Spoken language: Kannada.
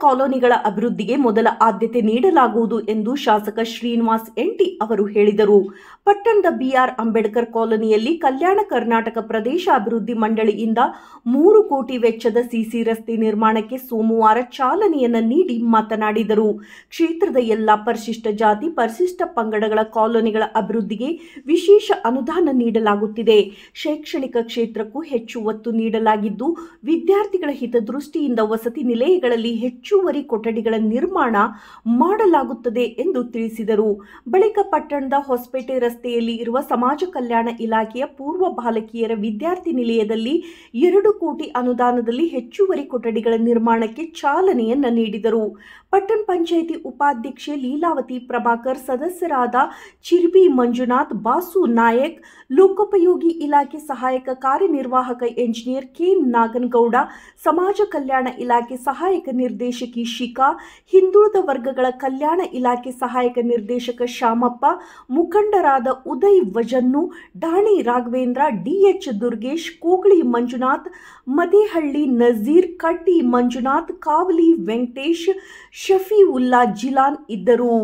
ಕಾಲೋನಿಗಳ ಅಭಿವೃದ್ಧಿಗೆ ಮೊದಲ ಆದ್ಯತೆ ನೀಡಲಾಗುವುದು ಎಂದು ಶಾಸಕ ಶ್ರೀನಿವಾಸ್ ಎಂಟಿ ಅವರು ಹೇಳಿದರು. ಪಟ್ಟಣದ ಬಿಆರ್ ಅಂಬೇಡ್ಕರ್ ಕಾಲೋನಿಯಲ್ಲಿ ಕಲ್ಯಾಣ ಕರ್ನಾಟಕ ಪ್ರದೇಶ ಅಭಿವೃದ್ಧಿ ಮಂಡಳಿಯಿಂದ 3 ಕೋಟಿ ವೆಚ್ಚದ ಸಿಸಿ ರಸ್ತೆ ನಿರ್ಮಾಣಕ್ಕೆ ಸೋಮವಾರ ಚಾಲನೆಯನ್ನ ನೀಡಿ ಮಾತನಾಡಿದರು. ಕ್ಷೇತ್ರದ ಎಲ್ಲ ಪರಿಶಿಷ್ಟ ಜಾತಿ, ಪರಿಶಿಷ್ಟ ಪಂಗಡಗಳ ಕಾಲೋನಿಗಳ ಅಭಿವೃದ್ಧಿಗೆ ವಿಶೇಷ ಅನುದಾನ ನೀಡಲಾಗುತ್ತಿದೆ. ಶೈಕ್ಷಣಿಕ ಕ್ಷೇತ್ರಕ್ಕೂ ಹೆಚ್ಚು ಒತ್ತು ನೀಡಲಾಗಿದ್ದು, ವಿದ್ಯಾರ್ಥಿಗಳ ಹಿತದೃಷ್ಟಿಯಿಂದ ವಸತಿ ನಿಲಯಗಳಲ್ಲಿ ಹೆಚ್ಚುವರಿ ಕೊಠಡಿಗಳ ನಿರ್ಮಾಣ ಮಾಡಲಾಗುತ್ತದೆ ಎಂದು ತಿಳಿಸಿದರು. ಬಳಿಕ ಪಟ್ಟಣದ ಹೊಸಪೇಟೆ ರಸ್ತೆಯಲ್ಲಿ ಇರುವ ಸಮಾಜ ಕಲ್ಯಾಣ ಇಲಾಖೆಯ ಪೂರ್ವ ಬಾಲಕಿಯರ ವಿದ್ಯಾರ್ಥಿ ನಿಲಯದಲ್ಲಿ 2 ಕೋಟಿ ಅನುದಾನದಲ್ಲಿ ಹೆಚ್ಚುವರಿ ಕೊಠಡಿಗಳ ನಿರ್ಮಾಣಕ್ಕೆ ಚಾಲನೆಯನ್ನ ನೀಡಿದರು. ಪಟ್ಟಣ ಪಂಚಾಯಿತಿ ಉಪಾಧ್ಯಕ್ಷೆ ಲೀಲಾವತಿ ಪ್ರಭಾಕರ್, ಸದಸ್ಯರಾದ ಚಿರ್ಬಿ ಮಂಜುನಾಥ್, ಬಾಸು ನಾಯಕ್, ಲೋಕೋಪಯೋಗಿ ಇಲಾಖೆ ಸಹಾಯಕ ಕಾರ್ಯನಿರ್ವಾಹಕ ಎಂಜಿನಿಯರ್ ಕೆ ನಾಗನಗೌಡ, ಸಮಾಜ ಕಲ್ಯಾಣ ಇಲಾಖೆ ಸಹಾಯಕ ನಿರ್ದೇಶಕಿ ಶಿಖಾ, ಹಿಂದುಳಿದ ವರ್ಗಗಳ ಕಲ್ಯಾಣ ಇಲಾಖೆ ಸಹಾಯಕ ನಿರ್ದೇಶಕ ಶಾಮಪ್ಪ, ಮುಖಂಡರಾದ ಉದಯ್ ವಜನ್ನು, ಡಾಣಿ ರಾಘವೇಂದ್ರ, ಡಿಎಚ್ ದುರ್ಗೇಶ್, ಕೋಗಳಿ ಮಂಜುನಾಥ್, ಮದೇಹಳ್ಳಿ ನಜೀರ್, ಕಡ್ಡಿ ಮಂಜುನಾಥ್, ಕಾವಲಿ ವೆಂಕಟೇಶ್, ಶಫೀವುಲ್ಲಾ ಜಿಲಾನ್ ಇದ್ದರು.